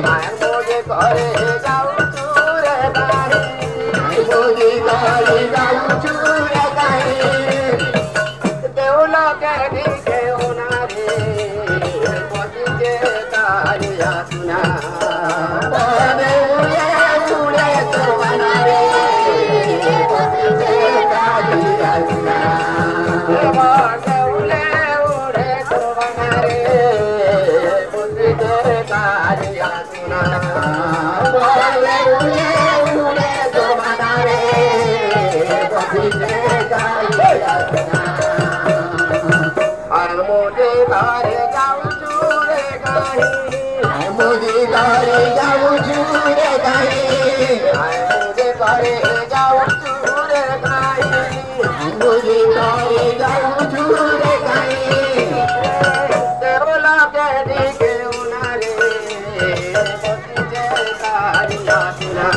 मुझे करे जाऊ चूरे गाई मुझे करे जाऊ चूरे गाई देवला के दिखे होनारे पतिजे कालिया सुना बोले उड़े तो बनारे पतिजे कालिया सुना बोले उड़े तो बनारे पतिजे कालिया सुना बोले उड़े तो बनारे पतिजे कालिया सुना मुझे घरे जाऊ चूरे गाई मुझे घरे जाऊ चूरे गाई मुझे घरे जाऊ चूरे गाई मुझे घरे जाऊ चूरे गाई देवला के दिखे उनारे पतिजे कालिया सुना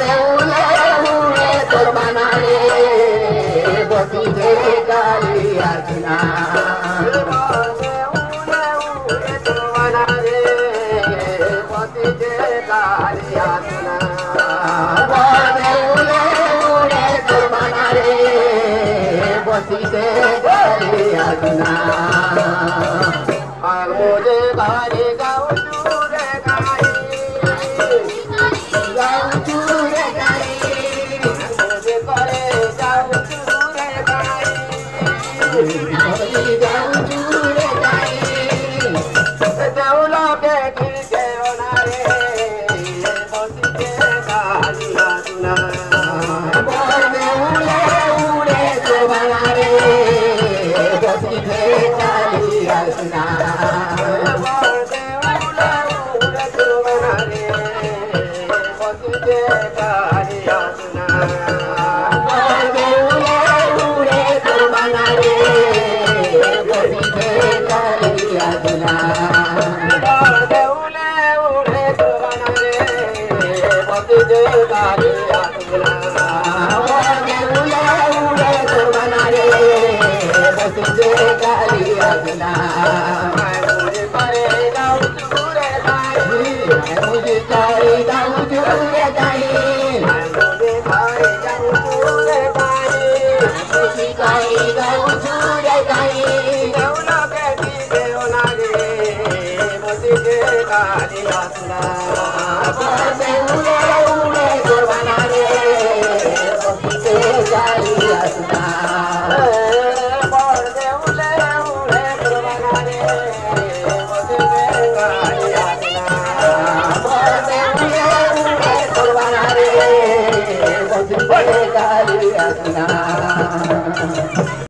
देवले उड़े तो बनारे पतिजे कालिया सुना पतिजे कालिया सुना उड़े तो बनारे पतिजे कालिया सुना मुझे घरे जाऊ चूरे गाई जाऊ चूरे गाई मुझे घरे जाऊ चूरे गाई जाऊ चूरे गाई देवला के दिखे होनारे पतिजे कालिया सुना बोले उड़े तो बनारे पतिजे कालिया सुना बोले उड़े तो बनारे पतिजे कालिया सुना बोले उड़े तो बनारे पतिजे कालिया सुना बोले उड़े तो बनारे पतिजे कालिया सुना बोले उड़े तो बनारे पतिजे कालिया सुना मुझे करे जाऊ चूरे गाई मुझे करे जाऊ चूरे गाई मुझे करे जाऊ चूरे गाई मुझे करे जाऊ चूरे गाई देवला के दिखे होनारे पतिजे कालिया सुना बोले उड़े तो बनारे पतिजे कालिया सुना बोले उड़े तो बनारे पतिजे कालिया सुना बोले उड़े तो बनारे पतिजे कालिया सुना